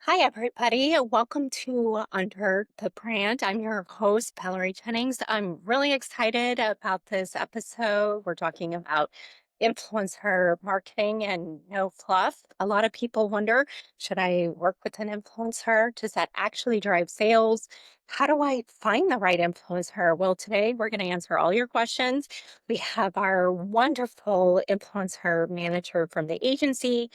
Hi, everybody. Welcome to Under the Brand. I'm your host, Valerie Jennings. I'm really excited about this episode. We're talking about influencer marketing and no fluff. A lot of people wonder, should I work with an influencer? Does that actually drive sales? How do I find the right influencer? Well, today we're going to answer all your questions. We have our wonderful influencer manager from the agency,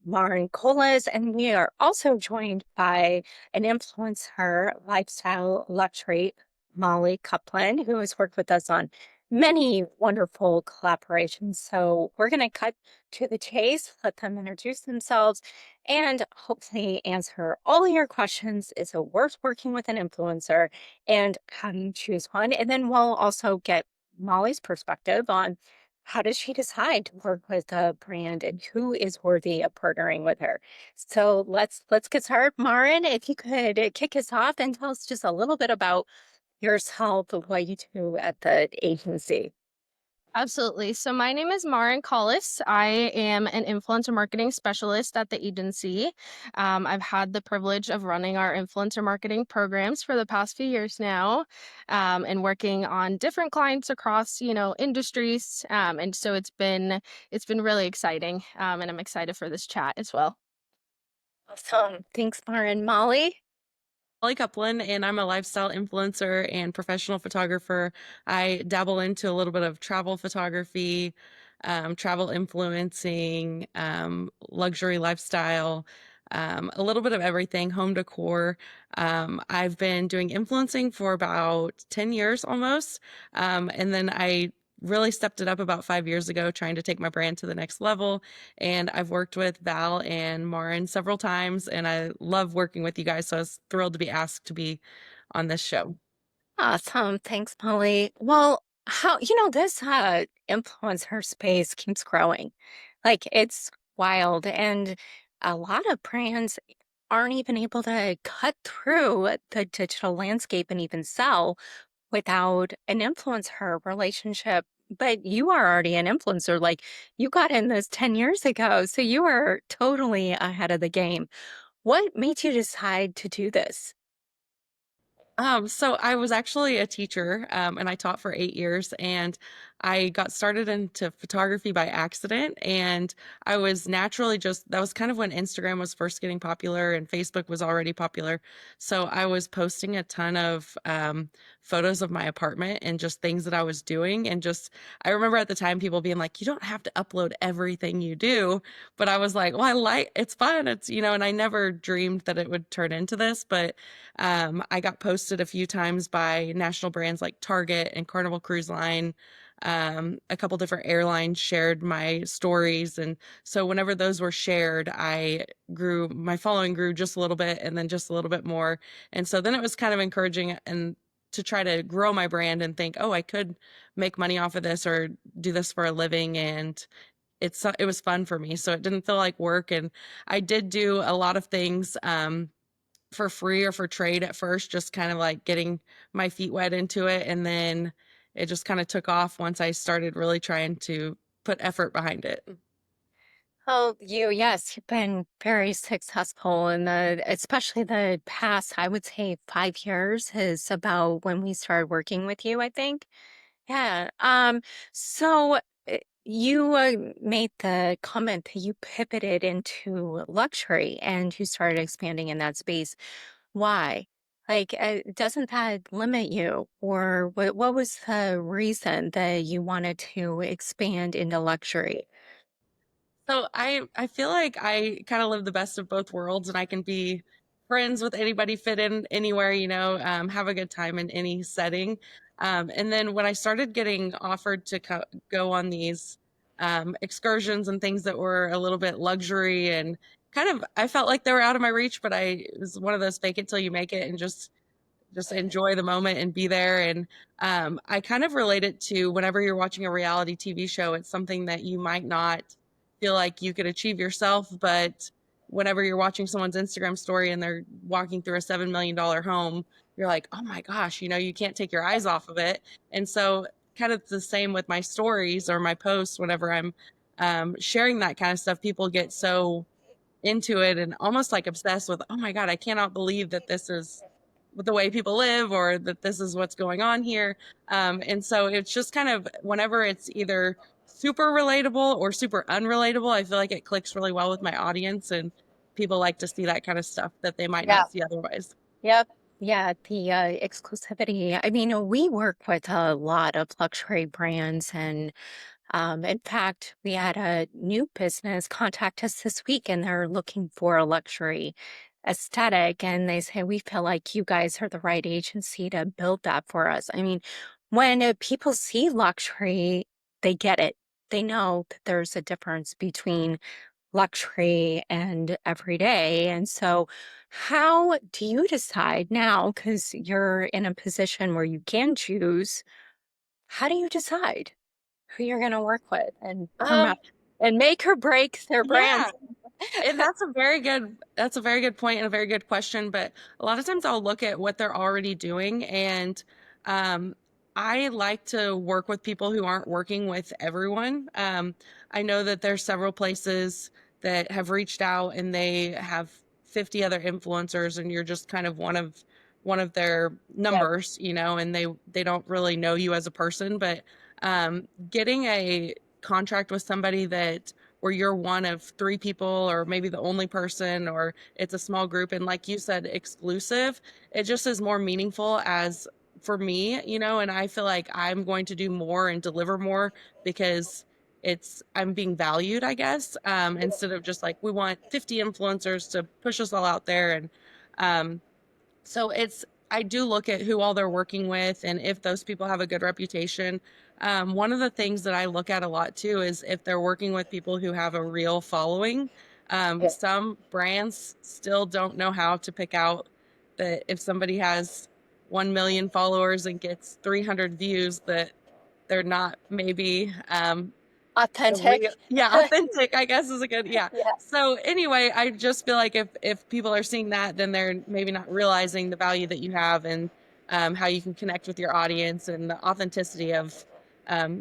Maren Kollhus, and we are also joined by an influencer, lifestyle luxury, Molly Kuplen, who has worked with us on many wonderful collaborations. So we're going to cut to the chase, let them introduce themselves, and hopefully answer all your questions. Is it worth working with an influencer? And how do you choose one? And then we'll also get Molly's perspective on how does she decide to work with a brand and who is worthy of partnering with her? So let's get started. Maren, if you could kick us off and tell us just a little bit about yourself, what you do at the agency. Absolutely. So my name is Maren Kollhus. I am an influencer marketing specialist at the agency. I've had the privilege of running our influencer marketing programs for the past few years now, and working on different clients across, industries. And so it's been really exciting. And I'm excited for this chat as well. Awesome. Thanks, Maren. Molly? Molly Kuplen, and I'm a lifestyle influencer and professional photographer. I dabble into a little bit of travel photography, travel influencing, luxury lifestyle, a little bit of everything, home decor. I've been doing influencing for about 10 years almost. And then I really stepped it up about 5 years ago, trying to take my brand to the next level. And I've worked with Val and Maren several times, and I love working with you guys. So I was thrilled to be asked to be on this show. Awesome. Thanks, Molly. Well, this influencer space keeps growing. Like it's wild. And a lot of brands aren't even able to cut through the digital landscape and even sell without an influencer relationship. But you are already an influencer. Like you got in this 10 years ago. So you are totally ahead of the game. What made you decide to do this? So I was actually a teacher, and I taught for 8 years, and I got started into photography by accident. And I was naturally that was kind of when Instagram was first getting popular and Facebook was already popular. So I was posting a ton of photos of my apartment and just things that I was doing. And I remember at the time people being like, you don't have to upload everything you do. But I was like, well, it's fun. And I never dreamed that it would turn into this, but I got posted a few times by national brands like Target and Carnival Cruise Line. A couple different airlines shared my stories. And so whenever those were shared, my following grew just a little bit and then just a little bit more. And so then it was kind of encouraging and to try to grow my brand and think, oh, I could make money off of this or do this for a living. And it was fun for me. So it didn't feel like work. And I did do a lot of things. For free or for trade at first, just kind of like getting my feet wet into it. And then it just kind of took off once I started really trying to put effort behind it. Oh, yes, you've been very successful in especially the past, I would say 5 years is about when we started working with you, I think. Yeah. So you made the comment that you pivoted into luxury and you started expanding in that space. Why? Like, doesn't that limit you? Or what was the reason that you wanted to expand into luxury? So I feel like I kind of live the best of both worlds, and I can be friends with anybody, fit in anywhere, have a good time in any setting. And then when I started getting offered to go on these excursions and things that were a little bit luxury and I felt like they were out of my reach, but it was one of those fake it till you make it and just enjoy the moment and be there. And I kind of relate it to whenever you're watching a reality TV show, it's something that you might not feel like you could achieve yourself, but whenever you're watching someone's Instagram story and they're walking through a $7 million home, you're like, oh my gosh, you can't take your eyes off of it. And so kind of the same with my stories or my posts. Whenever I'm sharing that kind of stuff, people get so into it and almost like obsessed with, oh my God, I cannot believe that this is the way people live or that this is what's going on here. And so it's just kind of whenever it's either super relatable or super unrelatable, I feel like it clicks really well with my audience and people like to see that kind of stuff that they might Yeah. not see otherwise. Yep. Yeah, the exclusivity. I mean, we work with a lot of luxury brands, and in fact, we had a new business contact us this week, and they're looking for a luxury aesthetic, and they say we feel like you guys are the right agency to build that for us. I mean, when people see luxury, they get it. They know that there's a difference between luxury and everyday. And so, how do you decide now? Because you're in a position where you can choose. How do you decide who you're going to work with and Um, promote and make or break their yeah, brands? and that's a very good point and a very good question, but a lot of times I'll look at what they're already doing and um I like to work with people who aren't working with everyone. I know that there's several places that have reached out and they have 50 other influencers and you're just kind of one of their Yep. numbers, and they don't really know you as a person, but getting a contract with somebody that where you're one of three people or maybe the only person or it's a small group and like you said exclusive, it just is more meaningful as for me, and I feel like I'm going to do more and deliver more because I'm being valued, I guess, instead of just like we want 50 influencers to push us all out there. And um so I do look at who all they're working with and if those people have a good reputation. One of the things that I look at a lot too is if they're working with people who have a real following. Yeah. Some brands still don't know how to pick out that if somebody has 1 million followers and gets 300 views, that they're not maybe the real, Authentic. yeah, authentic, I guess is a good, yeah. Yeah. So anyway, I just feel like if people are seeing that, then they're maybe not realizing the value that you have and how you can connect with your audience and the authenticity of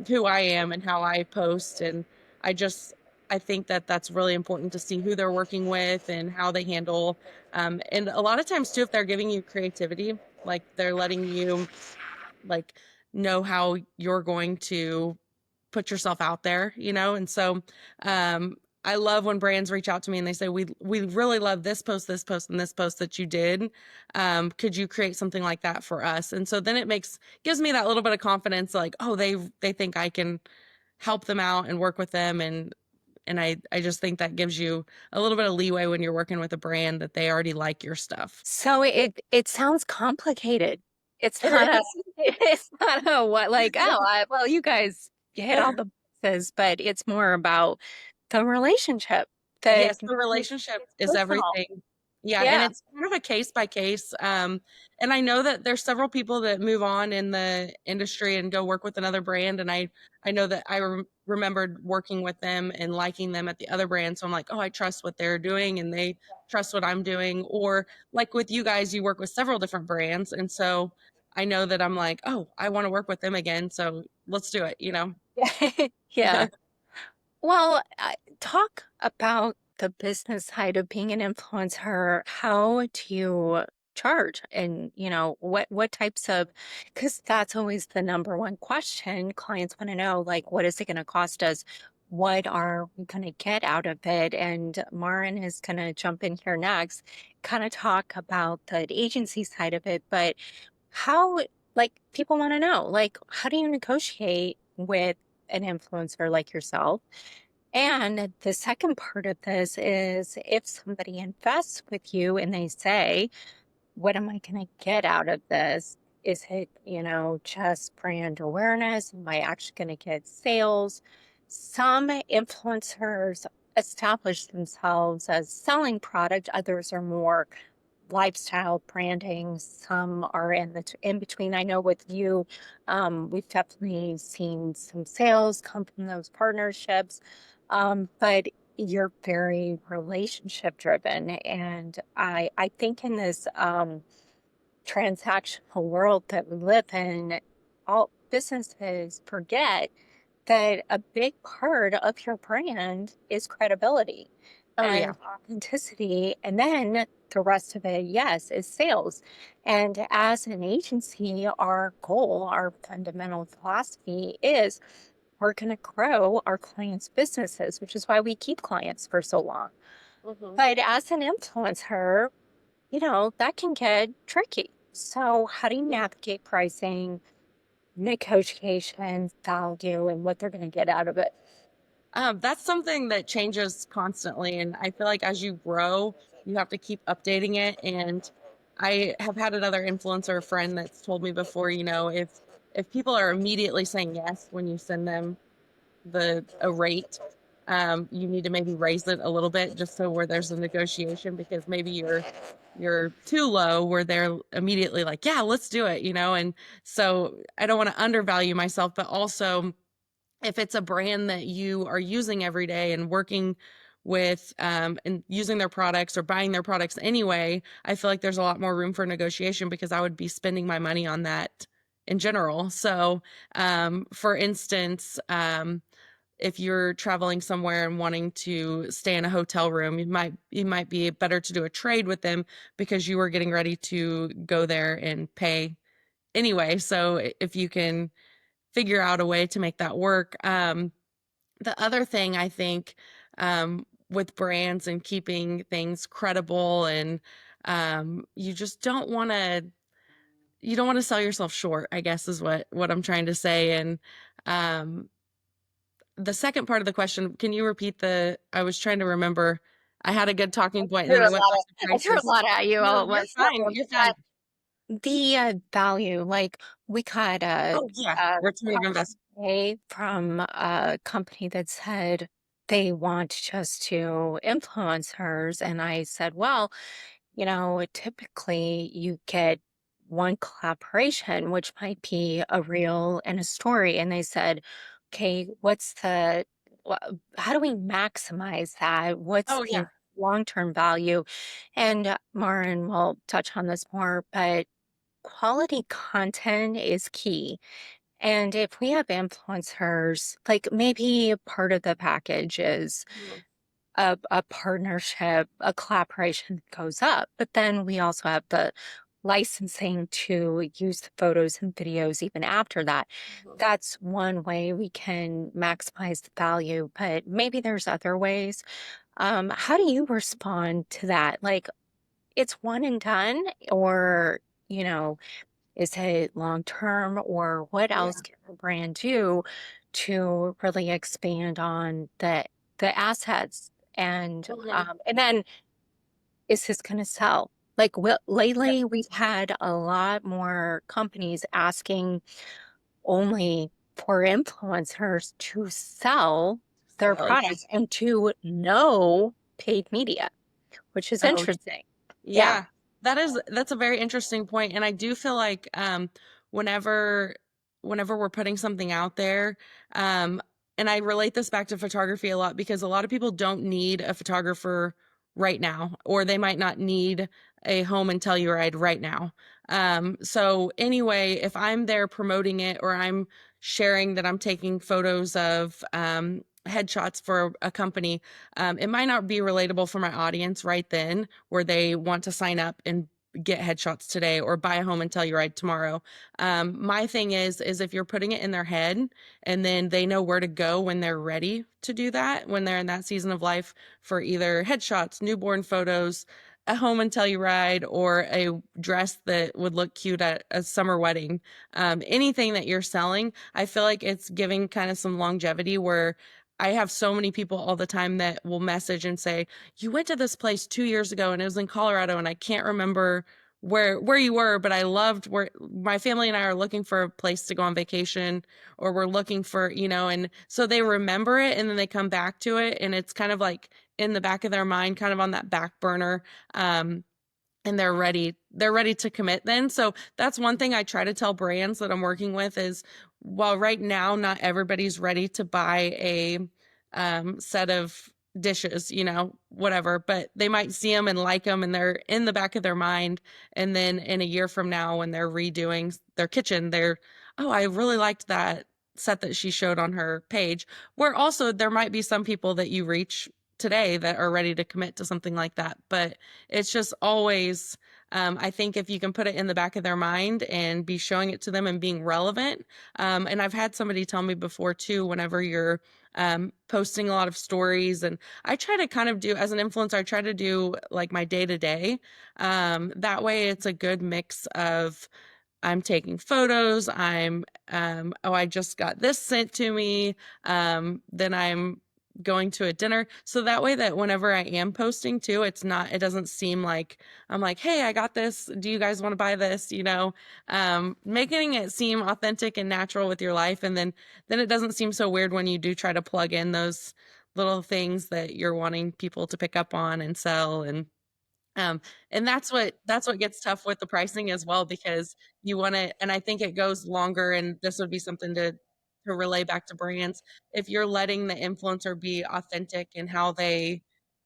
who I am and how I post. And I just I think that that's really important to see who they're working with and how they handle. And a lot of times too, if they're giving you creativity, like they're letting you like know how you're going to put yourself out there, and so I love when brands reach out to me and they say we really love this post and this post that you did. Could you create something like that for us? And so then it gives me that little bit of confidence, like, oh, they think I can help them out and work with them. And I just think that gives you a little bit of leeway when you're working with a brand that they already like your stuff. So it sounds complicated. It's It not a is. it's not a what like, oh, well, you guys you hit all the boxes, but it's more about the relationship, the Yes, the relationship it's is personal. everything. Yeah, and Yeah. it's kind of a case by case. And I know that there's several people that move on in the industry and go work with another brand. And I know that remembered working with them and liking them at the other brand. So I'm like, oh, I trust what they're doing and they trust what I'm doing. Or like with you guys, you work with several different brands. And so I know that I'm like, oh, I want to work with them again. So let's do it. Yeah. Well, talk about the business side of being an influencer. How do you charge? And, what types of, because that's always the number one question clients want to know, like, what is it going to cost us? What are we going to get out of it? And Maren is going to jump in here next, kind of talk about the agency side of it. But how, like, people want to know, like, how do you negotiate with an influencer like yourself? And the second part of this is if somebody invests with you and they say, what am I going to get out of this? Is it, just brand awareness? Am I actually going to get sales? Some influencers establish themselves as selling product, others are more lifestyle branding. Some are in between. I know with you, we've definitely seen some sales come from those partnerships, but you're very relationship driven, and I think in this transactional world that we live in, all businesses forget that a big part of your brand is credibility. Oh, and yeah. authenticity. And then the rest of it, yes, is sales. And as an agency, our goal, our fundamental philosophy is we're going to grow our clients' businesses, which is why we keep clients for so long. Mhm. But as an influencer, that can get tricky. So, how do you Yeah. navigate pricing, negotiation, value, and what they're going to get out of it? That's something that changes constantly. And I feel like as you grow, you have to keep updating it. And I have had another influencer friend that's told me before, if people are immediately saying yes when you send them a rate, you need to maybe raise it a little bit just so where there's a negotiation, because maybe you're too low where they're immediately like, yeah, let's do it, and so I don't want to undervalue myself, but also if it's a brand that you are using every day and working with and using their products or buying their products anyway, I feel like there's a lot more room for negotiation because I would be spending my money on that in general. So, for instance, if you're traveling somewhere and wanting to stay in a hotel room, it might be better to do a trade with them because you are getting ready to go there and pay anyway. So if you can figure out a way to make that work. The other thing I think, with brands and keeping things credible, and you just don't want to sell yourself short, I guess is what I'm trying to say. And um, the second part of the question, can you repeat I was trying to remember. I had a good talking point and then I went back to I threw a prices. lot at you No, all at you're once. fine. You're fine. The value, like we got Oh yeah. a Return of call investment. today from a company that said they want just to influencers. And I said, well, typically you get one collaboration, which might be a reel and a story. And they said, okay, how do we maximize that? What's Oh the yeah. long-term value? And Maren will touch on this more, but quality content is key. And if we have influencers, like maybe part of the package is Mhm. a partnership, a collaboration that goes up. But then we also have the licensing to use the photos and videos even after that. Mhm. That's one way we can maximize the value, but maybe there's other ways. How do you respond to that? Like it's one and done, or, you know, is it long term, or what else Yeah. can a brand do to really expand on the assets? Mhm. And then is this going to sell? Like Yep. lately, we've had a lot more companies asking only for influencers to sell their So yeah. products and to know paid media, which is Oh interesting. Yeah. yeah, that's a very interesting point, and I do feel like whenever whenever we're putting something out there, um, and I relate this back to photography a lot because a lot of people don't need a photographer right now, or they might not need a home and Telluride right now. So anyway, if I'm there promoting it or I'm sharing that I'm taking photos of headshots for a company, it might not be relatable for my audience right then where they want to sign up and get headshots today or buy a home and Telluride tomorrow. My thing is if you're putting it in their head and then they know where to go when they're ready to do that, when they're in that season of life for either headshots, newborn photos, a home and Telluride, or a dress that would look cute at a summer wedding, anything that you're selling, I feel like it's giving kind of some longevity where I have so many people all the time that will message and say, "You went to this place 2 years ago and it was in Colorado and I can't remember where you were, but I loved where my family and I are looking for a place to go on vacation, or we're looking for, and so they remember it and then they come back to it and it's kind of like in the back of their mind, kind of on that back burner. And they're ready to commit then. So that's one thing I try to tell brands that I'm working with is, while right now not everybody's ready to buy a set of dishes, whatever, but they might see them and like them and they're in the back of their mind, and then in a year from now when they're redoing their kitchen, oh, I really liked that set that she showed on her page. Where also there might be some people that you reach today that are ready to commit to something like that. But it's just always, I think if you can put it in the back of their mind and be showing it to them and being relevant. And I've had somebody tell me before too, whenever you're posting a lot of stories, and I try to kind of do, as an influencer, I try to do like my day to day. That way it's a good mix of, I'm taking photos. Oh, I just got this sent to me. Then I'm going to a dinner. So that way that whenever I am posting too, it doesn't seem like I'm like, hey, I got this. Do you guys want to buy this? Making it seem authentic and natural with your life. And then it doesn't seem so weird when you do try to plug in those little things that you're wanting people to pick up on and sell. Um, and that's what gets tough with the pricing as well, because you want to, and I think it goes longer, and this would be something to relay back to brands. If you're letting the influencer be authentic in how they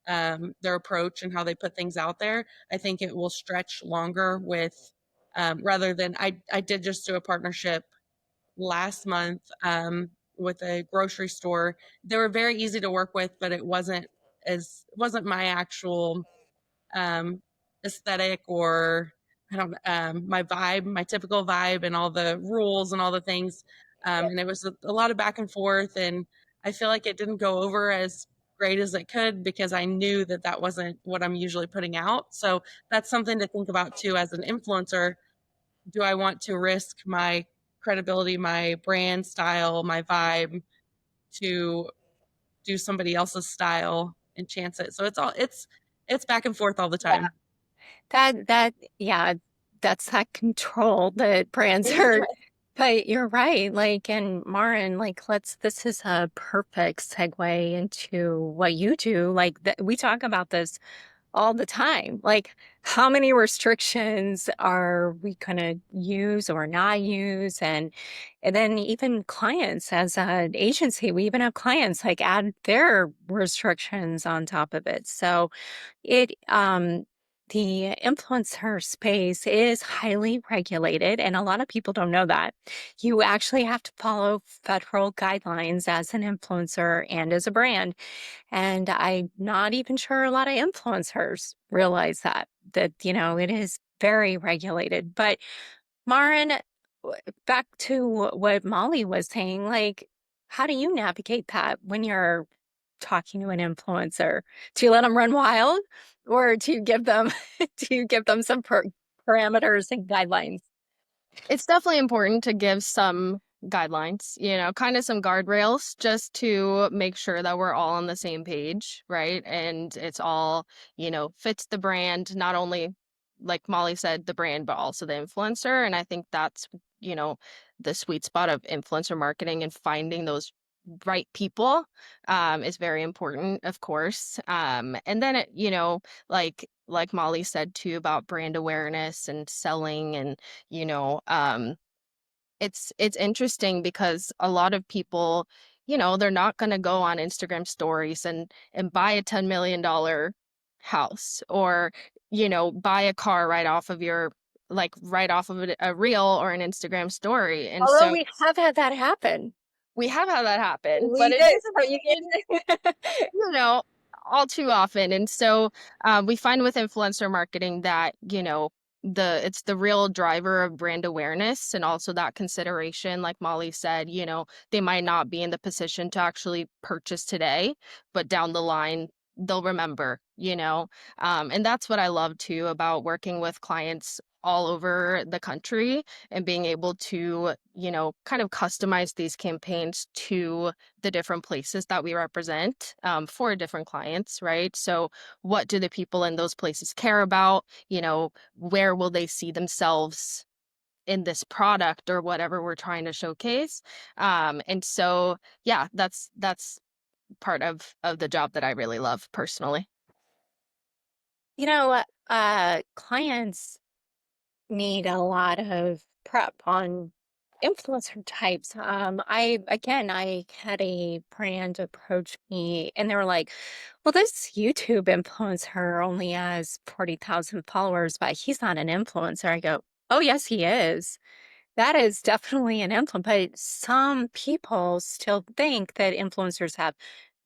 their approach and how they put things out there, I think it will stretch longer with rather than I did just do a partnership last month with a grocery store. They were very easy to work with, but it wasn't my actual aesthetic, or I don't my vibe, my typical vibe, and all the rules and all the things. And it was a lot of back and forth, and I feel like it didn't go over as great as it could because I knew that that wasn't what I'm usually putting out. So that's something to think about too as an influencer. Do I want to risk my credibility, my brand style, my vibe to do somebody else's style and chance it? So it's back and forth all the time. Yeah, that's that control that brands are. But you're right. Like, and Maren, like, this is a perfect segue into what you do. Like, we talk about this all the time. Like, how many restrictions are we going to use or not use? And then even clients, as an agency, we even have clients like add their restrictions on top of it. So it, the influencer space is highly regulated, and a lot of people don't know that. You actually have to follow federal guidelines as an influencer and as a brand. And I'm not even sure a lot of influencers realize that, it is very regulated. But Maren, back to what Molly was saying, like, how do you navigate that when you're talking to an influencer? Do you let them run wild, or do you give them some parameters and guidelines? It's definitely important to give some guidelines, kind of some guardrails just to make sure that we're all on the same page, right? And it's all, fits the brand, not only like Molly said, the brand, but also the influencer. And I think that's, you know, the sweet spot of influencer marketing, and finding those right people is very important, of course. And then like Molly said too, about brand awareness and selling, and you know um it's interesting because a lot of people, they're not going to go on Instagram stories and buy a $10 million house, or buy a car right off of right off of a reel or an Instagram story. And Although so we have had that happen. we have had that happen, but We it did. doesn't So you happen, you know, all too often. And so we find with influencer marketing that, it's the real driver of brand awareness, and also that consideration, like Molly said, they might not be in the position to actually purchase today, but down the line, they'll remember, and that's what I love too about working with clients all over the country, and being able to, kind of customize these campaigns to the different places that we represent, for different clients, right? So what do the people in those places care about? Where will they see themselves in this product or whatever we're trying to showcase? And so, yeah, that's part of the job that I really love personally. Clients need a lot of prep on influencer types. I had a brand approach me, and they were like, well, this YouTube influencer only has 40,000 followers, but he's not an influencer. I go, oh, yes, he is. That is definitely an influence. But some people still think that influencers have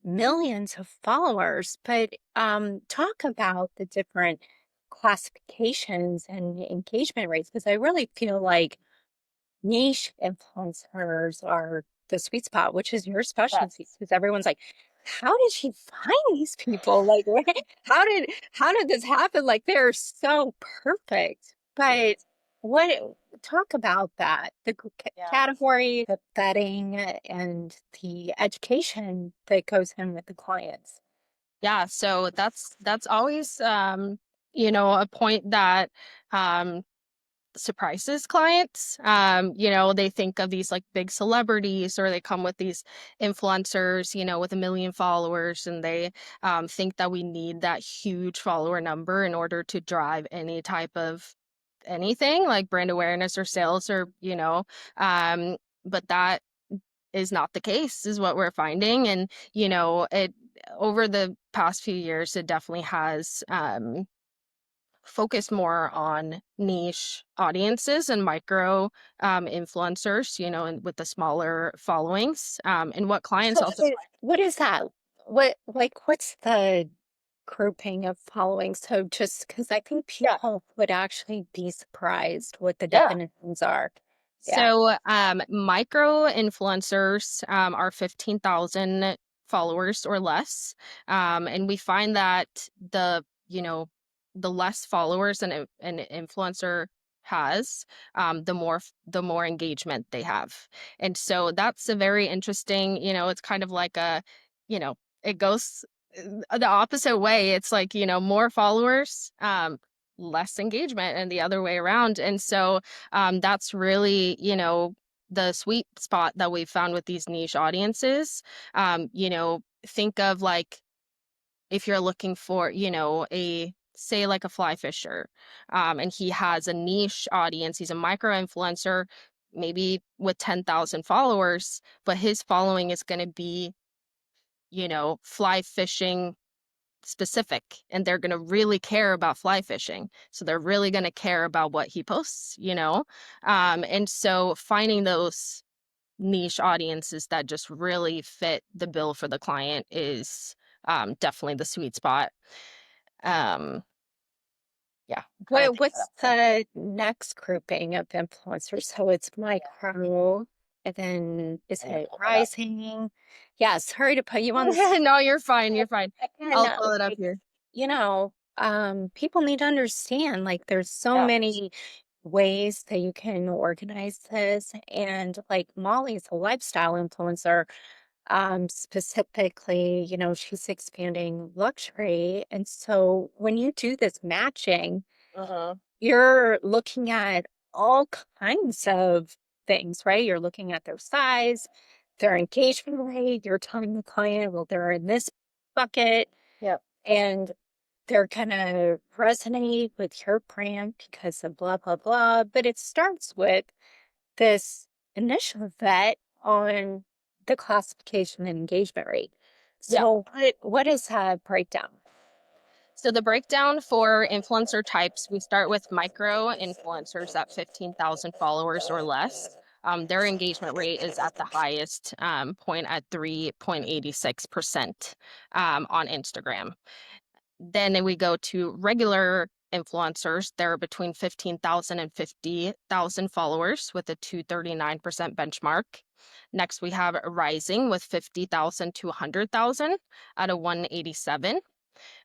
millions of followers. But talk about the different classifications and engagement rates, because I really feel like niche influencers are the sweet spot, which is your specialty. Yes. Because everyone's like, how did she find these people? Like, how did this happen? Like, they're so perfect. But what talk about that, the Yeah. category, the vetting, and the education that goes in with the clients. Yeah, so that's always a point that um surprises clients. They think of these like big celebrities, or they come with these influencers, with 1 million followers, and they think that we need that huge follower number in order to drive any type of anything like brand awareness or sales, or but that is not the case, is what we're finding. And it over the past few years, it definitely has focused more on niche audiences and micro influencers, and with the smaller followings. And what clients So also what is that? What's the grouping of following? So just because I think yeah. people would actually be surprised what the Yeah. definitions are. Yeah. So, micro influencers are 15,000 followers or less. And we find that the less followers an influencer has, the more engagement they have. And so that's a very interesting, it's kind of like it goes the opposite way. It's like, more followers, less engagement, and the other way around. And so that's really, the sweet spot that we've found with these niche audiences. Think of like if you're looking for, a say like a fly fisher, and he has a niche audience, he's a micro influencer, maybe with 10,000 followers, but his following is going to be, fly fishing specific, and they're going to really care about fly fishing, so they're really going to care about what he posts, and so finding those niche audiences that just really fit the bill for the client is definitely the sweet spot. um yeah, I'm trying to think what What's else. the next grouping of influencers? So it's micro, and then is Let me it pull that up. rising? Yeah, sorry to put you on the spot. No, you're fine, you're fine. Again, I'll pull it up like, here. people need to understand, like, there's so Yeah. many ways that you can organize this. And like Molly's a lifestyle influencer, specifically, she's expanding luxury. And so when you do this matching, Uh-huh. you're looking at all kinds of things, right? You're looking at their size, their engagement rate. You're telling the client, well, they're in this bucket, Yep. and they're going to resonate with your brand because of blah, blah, blah. But it starts with this initial vet on the classification and engagement rate. Yeah. So what is that breakdown? So the breakdown for influencer types, we start with micro influencers at 15,000 followers or less. Their engagement rate is at the highest point at 3.86% on Instagram. Then we go to regular influencers. They're between 15,000 and 50,000 followers with a 239% benchmark. Next, we have Rising with 50,000 to 100,000 at a 187.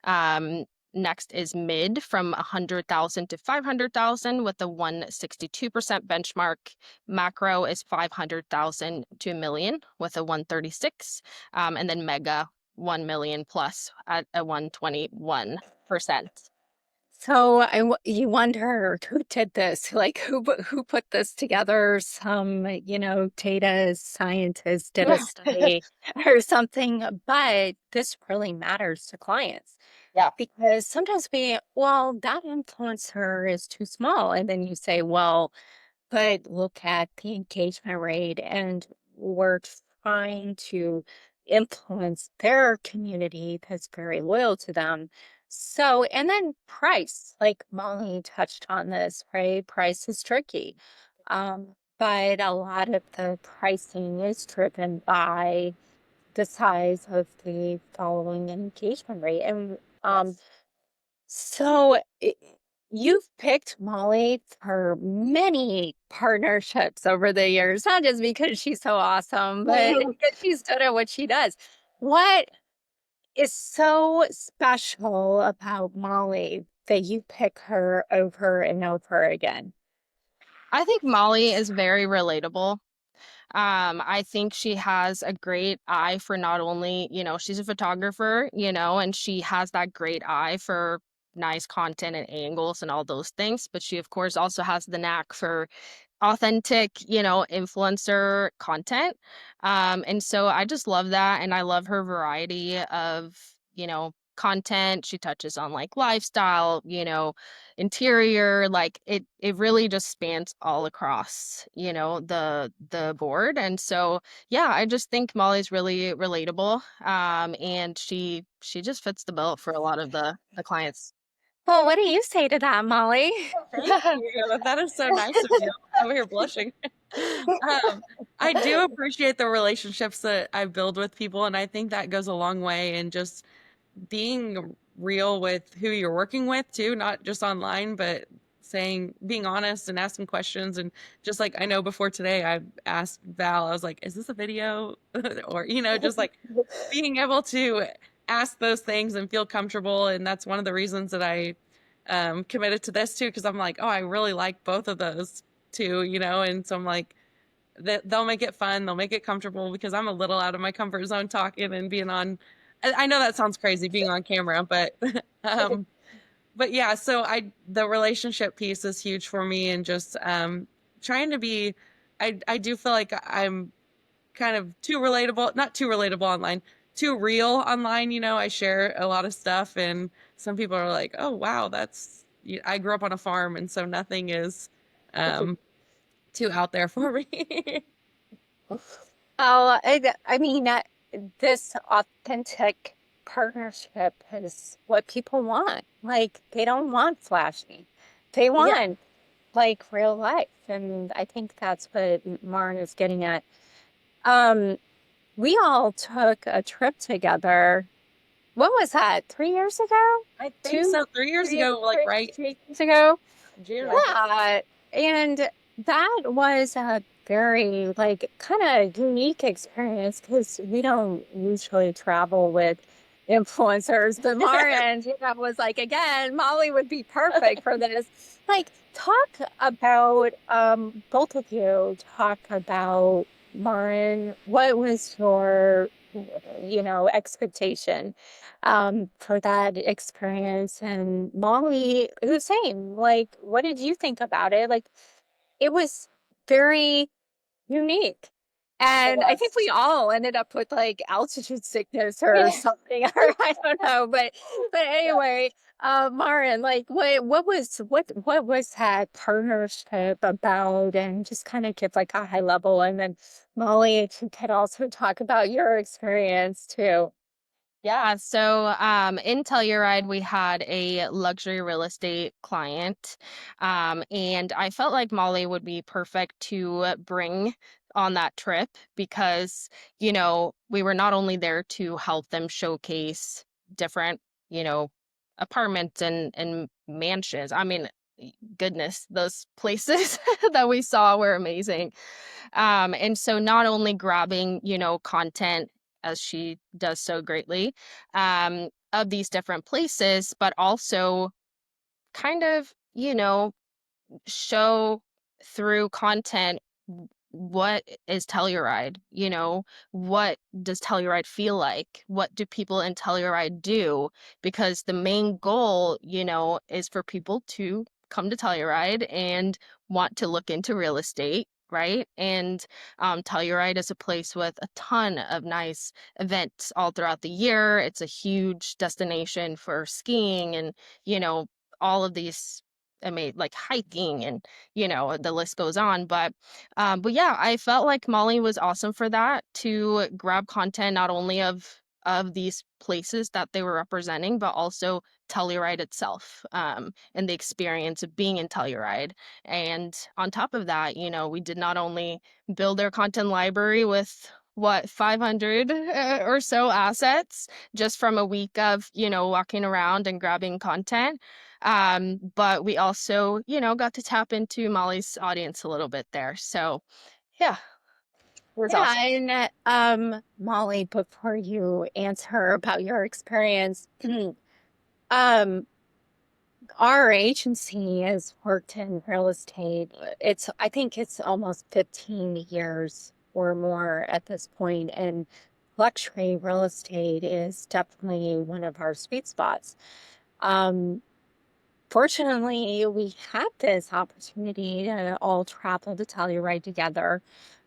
Um, Next is Mid from 100,000 to 500,000 with a 162% benchmark. Macro is 500,000 to a million with a 136. And then Mega 1 million plus at a 121%. So you wonder who did this, like who put this together? Some, data scientist did a study or something, but this really matters to clients Yeah. because sometimes that influencer is too small. And then you say, well, but look at the engagement rate, and we're trying to influence their community that's very loyal to them. So, and then price, like Molly touched on this, right? Price is tricky. But a lot of the pricing is driven by the size of the following and engagement rate. And Yes. so you've picked Molly for many partnerships over the years, not just because she's so awesome, but because she's good at what she does. What is so special about Molly that you pick her over and over again? I think Molly is very relatable. I think she has a great eye for not only, she's a photographer, and she has that great eye for nice content and angles and all those things, but she of course also has the knack for authentic, influencer content. And so I just love that. And I love her variety of, content. She touches on like lifestyle, interior, like it really just spans all across, the board. And so yeah, I just think Molly's really relatable. And she just fits the bill for a lot of the clients. Well, what do you say to that, Molly? Thank you. That is so nice of you. I'm over here blushing. I do appreciate the relationships that I build with people, and I think that goes a long way in just being real with who you're working with too, not just online, but being honest and asking questions. And just like I know before today, I asked Val, I was like, is this a video? Or, just like being able to ask those things and feel comfortable. And that's one of the reasons that I committed to this too, because I'm like, oh, I really like both of those too, and so I'm like, they'll make it fun, they'll make it comfortable because I'm a little out of my comfort zone talking and being on. I know that sounds crazy being on camera, but but yeah, so the relationship piece is huge for me, and just trying to be. I do feel like I'm kind of too relatable, not too relatable online, too real online. I share a lot of stuff, and some people are like, "Oh, wow, I grew up on a farm, and so nothing is um, too out there for me." Oh, I mean, this authentic partnership is what people want. Like, they don't want flashy. They Yeah. want like real life. And I think that's what Maren is getting at. Um, we all took a trip together. What was that? 3 years ago? I think Two, so. 3 years three, ago, like right 3 years ago? June, I think. Yeah. And that was a very like kind of unique experience because we don't usually travel with influencers. But Maren, was like, again, Molly would be perfect for this. Like, talk about both of you talk about Maren. What was your expectation for that experience? And Molly, the same. Like, what did you think about it? Like, it was very unique. It And I think was. we all ended up with like altitude sickness or something, or I don't know. But Yeah. anyway, Maren, like what was that partnership about? And just kind of give like a high level, and then Molly, if you could also talk about your experience too. Yeah, so in Telluride, we had a luxury real estate client, and I felt like Molly would be perfect to bring on that trip because, we were not only there to help them showcase different, you know, apartments and mansions. I mean, goodness, those places that we saw were amazing. And so not only grabbing, content as she does so greatly, of these different places, but also kind of, show through content what is Telluride, what does Telluride feel like? What do people in Telluride do? Because the main goal, is for people to come to Telluride and want to look into real estate. Right. And Telluride is a place with a ton of nice events all throughout the year. It's a huge destination for skiing and, you know, all of these, I mean, like hiking and, the list goes on. But yeah, I felt like Molly was awesome for that to grab content not only of these places that they were representing, but also Telluride itself, and the experience of being in Telluride. And on top of that, we did not only build their content library with what, 500 or so assets just from a week of, walking around and grabbing content. But we also, got to tap into Molly's audience a little bit there. So yeah, it was Yeah, awesome. and Molly, before you answer about your experience, um, our agency has worked in real estate. I think it's almost 15 years or more at this point, and luxury real estate is definitely one of our sweet spots. Um, Fortunately, we had this opportunity to all travel to Telluride together.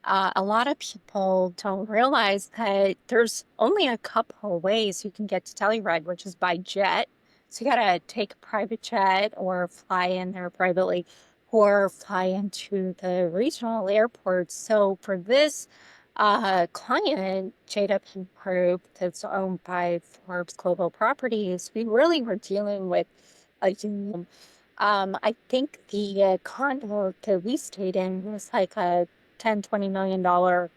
A lot of people don't realize that there's only a couple of ways you can get to Telluride, which is by jet. So you gotta take a private jet or fly in there privately or fly into the regional airports. So for this client, JW Group, that's owned by Forbes Global Properties, we really were dealing with a union. I think the condo that we stayed in was like a 10, $20 million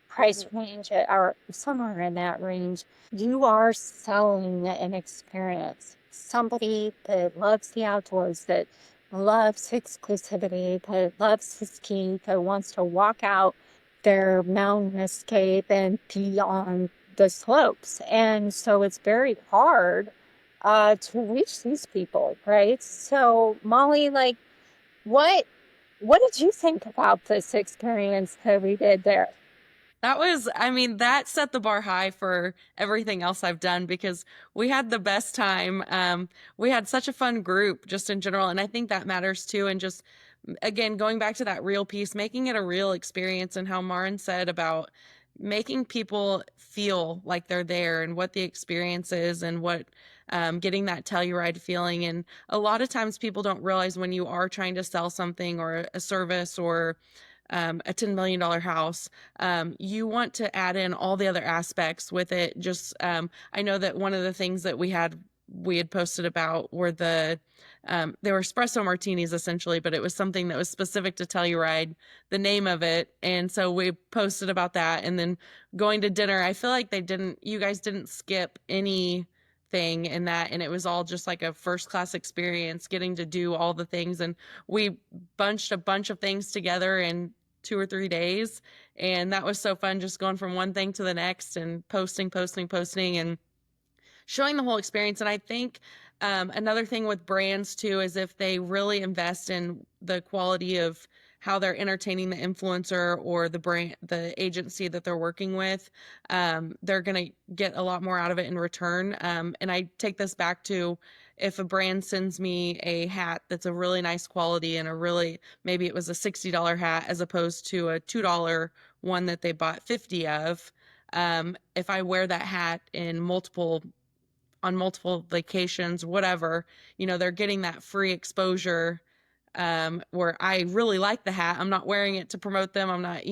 price range or somewhere in that range. You are selling an experience. Somebody that loves the outdoors, that loves exclusivity, that loves to ski, that wants to walk out their mountain escape and be on the slopes. And so it's very hard to reach these people, right? So Molly, like, what what did you think about this experience that we did there? That was, I mean, that set the bar high for everything else I've done because we had the best time. We had such a fun group just in general. And I think that matters too. And just, again, going back to that real piece, making it a real experience and how Maren said about making people feel like they're there and what the experience is and what getting that Telluride feeling. And a lot of times people don't realize when you are trying to sell something or a service or a $10 million house, you want to add in all the other aspects with it. Just, I know that one of the things that we had posted about were they were espresso martinis essentially, but it was something that was specific to Telluride, the name of it. And so we posted about that. And then going to dinner, I feel like you guys didn't skip anything in that. And it was all just like a first class experience getting to do all the things. And we bunched a bunch of things together in 2 or 3 days. And that was so fun, just going from one thing to the next and posting, and showing the whole experience. And I think another thing with brands too is if they really invest in the quality of how they're entertaining the influencer or the brand, the agency that they're working with, they're going to get a lot more out of it in return. And I take this back to if a brand sends me a hat that's a really nice quality and maybe it was a $60 hat as opposed to a $2 one that they bought 50 of. If I wear that hat on multiple vacations, whatever, they're getting that free exposure, where I really like the hat. I'm not wearing it to promote them. I'm not,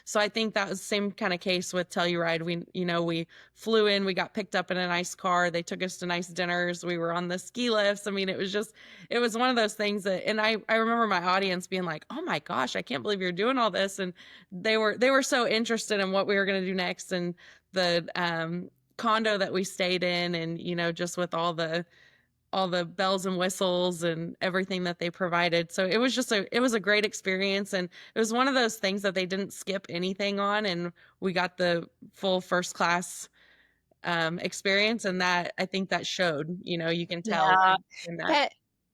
so I think that was the same kind of case with Telluride. We flew in, we got picked up in a nice car. They took us to nice dinners. We were on the ski lifts. I mean, it was one of those things and I remember my audience being like, oh my gosh, I can't believe you're doing all this. And they were so interested in what we were going to do next. And the, condo that we stayed in and just with all the bells and whistles and everything that they provided. So it was a great experience. And it was one of those things that they didn't skip anything on. And we got the full first class experience. And that, I think that showed, you can tell Yeah, in that. Ben,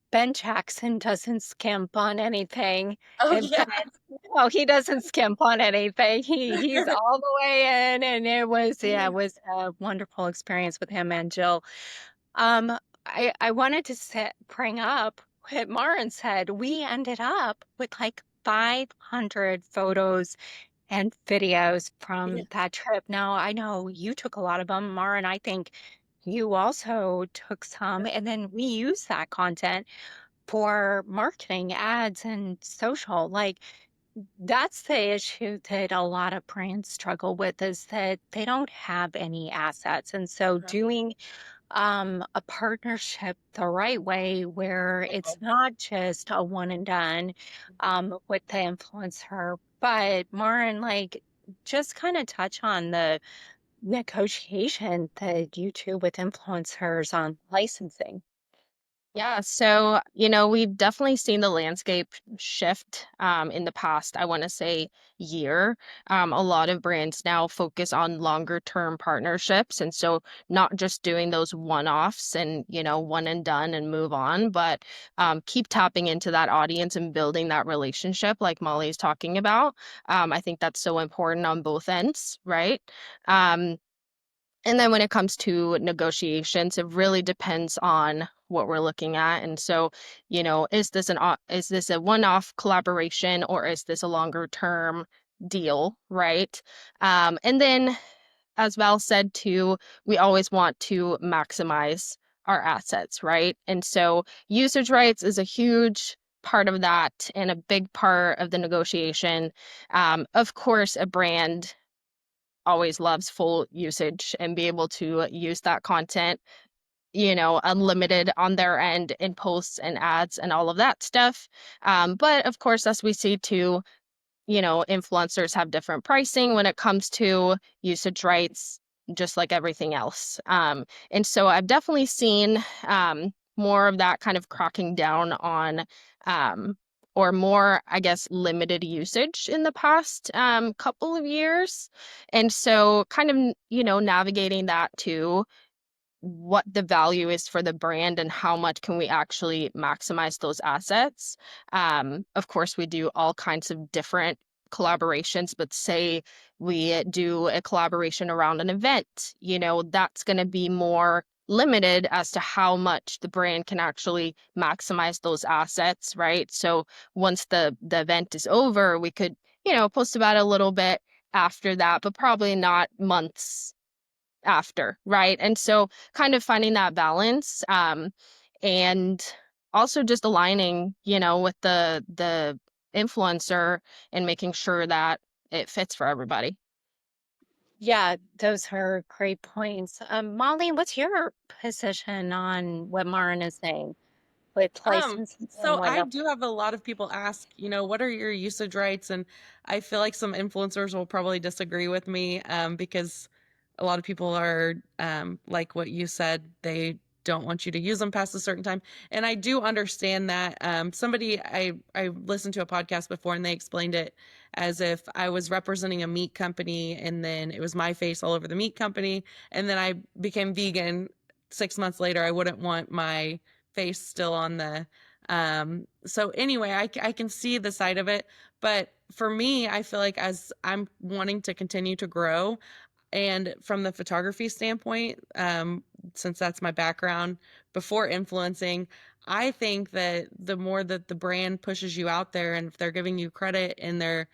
Ben Jackson doesn't skimp on anything. Oh, And yeah. Ben, oh, he doesn't skimp on anything. He's all the way in, and it was a wonderful experience with him and Jill. I wanted to bring up what Maren said. We ended up with like 500 photos and videos Yeah. from that trip. Now, I know you took a lot of them, Maren. I think you also took some, and then we use that content for marketing, ads, and social. Like, that's the issue that a lot of brands struggle with is that they don't have any assets. And so doing a partnership the right way where it's not just a one and done with the influencer, but Maren, like, just kind of touch on the negotiation that you do with influencers on licensing. Yeah, so, we've definitely seen the landscape shift in the past, I want to say, year. A lot of brands now focus on longer term partnerships. And so not just doing those one-offs and, one and done and move on, but keep tapping into that audience and building that relationship like Molly's talking about. I think that's so important on both ends, right? Um, and then when it comes to negotiations, it really depends on what we're looking at. And so, is this a one-off collaboration or is this a longer term deal, right? And then as Val said too, we always want to maximize our assets, right? And so usage rights is a huge part of that and a big part of the negotiation. Of course, a brand always loves full usage and be able to use that content, unlimited on their end in posts and ads and all of that stuff. But of course, as we see too, influencers have different pricing when it comes to usage rights, just like everything else. And so I've definitely seen more of that kind of cracking down on or more, I guess, limited usage in the past couple of years. And so kind of, navigating that too, what the value is for the brand and how much can we actually maximize those assets. Of course, we do all kinds of different collaborations, but say we do a collaboration around an event, that's going to be more limited as to how much the brand can actually maximize those assets, right? So once the event is over, we could, post about it a little bit after that, but probably not months after, right? And so kind of finding that balance, and also just aligning, with the influencer and making sure that it fits for everybody. Yeah, those are great points. Molly, what's your position on what Maren is saying with licensing and So I whatnot? do have a lot of people ask, what are your usage rights? And I feel like some influencers will probably disagree with me, because a lot of people are, like what you said, they don't want you to use them past a certain time. And I do understand that. I listened to a podcast before and they explained it as if I was representing a meat company and then it was my face all over the meat company. And then I became vegan 6 months later. I wouldn't want my face still on the so anyway, I can see the side of it, but for me, I feel like as I'm wanting to continue to grow, and from the photography standpoint, since that's my background before influencing, I think that the more that the brand pushes you out there and if they're giving you credit and they're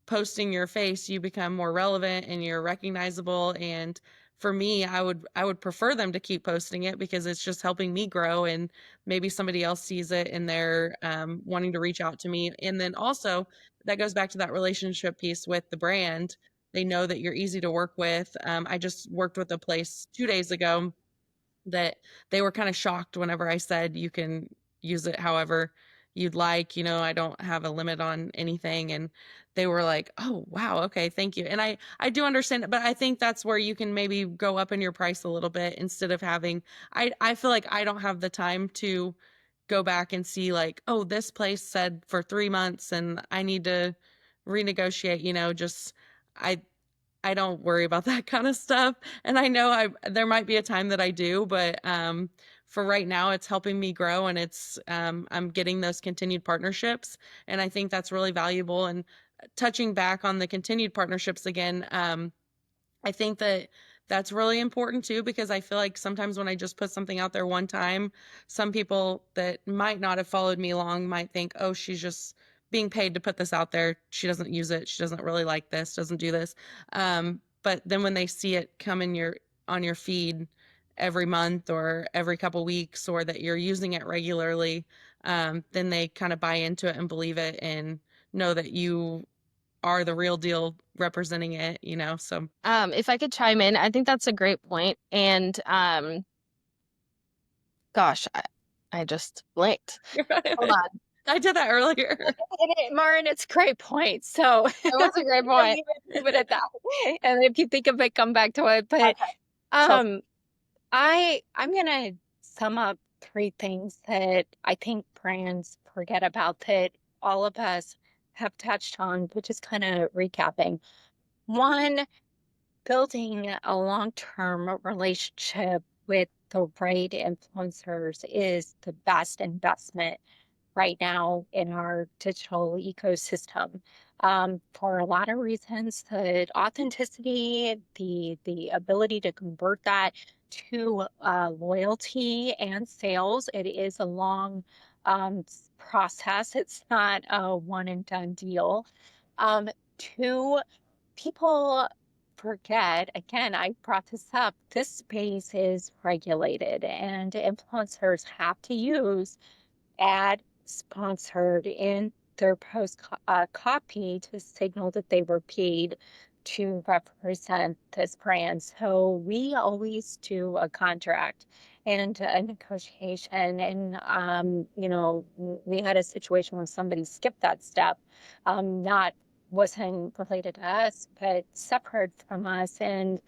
posting your face, you become more relevant and you're recognizable. And for me, I would prefer them to keep posting it because it's just helping me grow and maybe somebody else sees it and they're wanting to reach out to me. And then also that goes back to that relationship piece with the brand. They know that you're easy to work with. I just worked with a place 2 days ago that they were kind of shocked whenever I said you can use it however you'd like. I don't have a limit on anything. And they were like, oh, wow. Okay. Thank you. And I do understand it, but I think that's where you can maybe go up in your price a little bit instead of having, I feel like I don't have the time to go back and see like, oh, this place said for 3 months and I need to renegotiate, just, I, I don't worry about that kind of stuff. And I know there might be a time that I do, but for right now it's helping me grow and it's I'm getting those continued partnerships and I think that's really valuable. And touching back on the continued partnerships again, I think that that's really important too, because I feel like sometimes when I just put something out there one time, some people that might not have followed me along might think, oh, she's just being paid to put this out there. She doesn't use it. She doesn't really like this, doesn't do this. But then when they see it come in on your feed every month or every couple weeks, or that you're using it regularly, then they kind of buy into it and believe it and know that you are the real deal representing it. So If I could chime in, I think that's a great point. And gosh, I just blanked. Hold on. I did that earlier. Maren, it's a great point. So It was a great we'll point. leave it at that. And if you think of it, come back to it. But Okay. So um, I'm gonna sum up three things that I think brands forget about that all of us have touched on, which is kind of recapping. One, building a long-term relationship with the right influencers is the best investment right now in our digital ecosystem, for a lot of reasons. The authenticity, the ability to convert that to loyalty and sales. It is a long process. It's not a one and done deal. Two, people forget, again, I brought this up, this space is regulated and influencers have to use ad sponsored in their post copy to signal that they were paid to represent this brand. So we always do a contract and a negotiation. And, we had a situation where somebody skipped that step, not wasn't related to us, but separate from us. And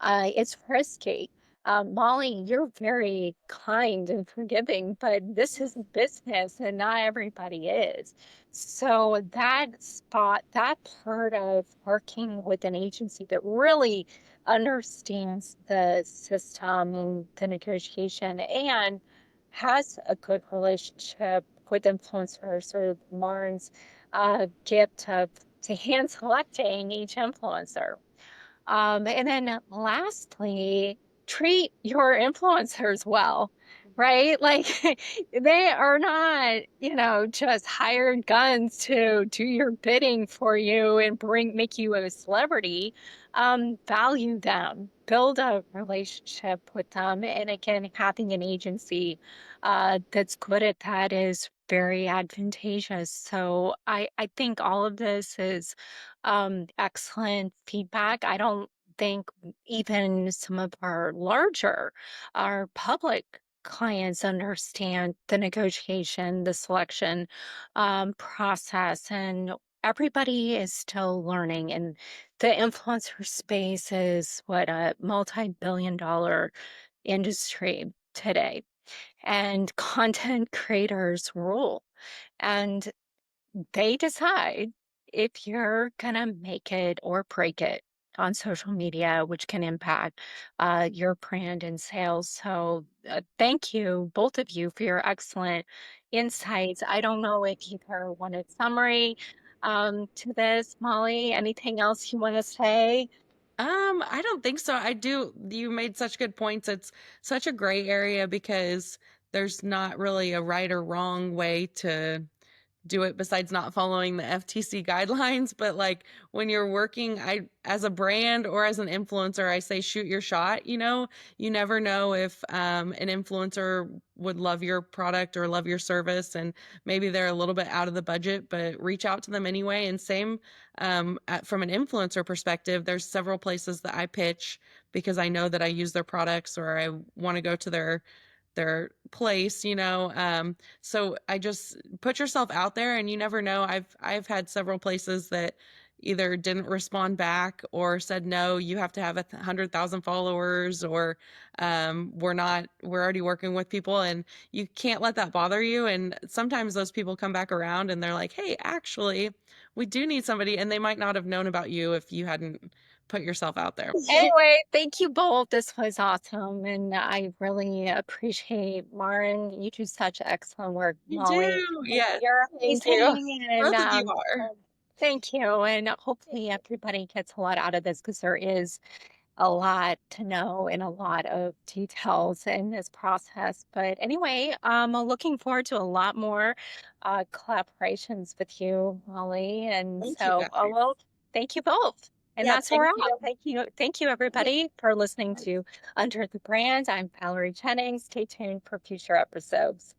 it's risky. Molly, you're very kind and forgiving, but this is business and not everybody is. So that spot, that part of working with an agency that really understands the system and the negotiation and has a good relationship with influencers, or Lauren's gift of to hand selecting each influencer. And then lastly, treat your influencers well, right? Like they are not, just hired guns to do your bidding for you and make you a celebrity. Value them, build a relationship with them. And again, having an agency that's good at that is very advantageous. So I think all of this is excellent feedback. I don't think even some of our public clients understand the negotiation, the selection process, and everybody is still learning. And the influencer space is what, a multi-billion-dollar industry today, and content creators rule. And they decide if you're gonna make it or break it on social media, which can impact your brand and sales. So, thank you, both of you, for your excellent insights. I don't know if either wanted summary to this, Molly. Anything else you want to say? I don't think so. I do. You made such good points. It's such a gray area because there's not really a right or wrong way to do it besides not following the FTC guidelines. But like when you're working, I as a brand or as an influencer, I say shoot your shot. You never know if an influencer would love your product or love your service, and maybe they're a little bit out of the budget, but reach out to them anyway. And same from an influencer perspective, there's several places that I pitch because I know that I use their products or I want to go to their place. So I just put yourself out there, and you never know. I've had several places that either didn't respond back or said no, you have to have 100,000 followers, or we're already working with people, and you can't let that bother you. And sometimes those people come back around and they're like, hey, actually we do need somebody, and they might not have known about you if you hadn't put yourself out there. Anyway, thank you both. This was awesome. And I really appreciate Maren. You do such excellent work, You Molly. do, yes. You're thank you. amazing. And Both of you are. thank you. And hopefully everybody gets a lot out of this, because there is a lot to know and a lot of details in this process. But anyway, I'm looking forward to a lot more collaborations with you, Molly. And Thank you, so, guys. well, thank you both. And Yeah, that's where thank we're you. at. Thank you. Thank you, everybody, for listening to Under the Brand. I'm Valerie Jennings. Stay tuned for future episodes.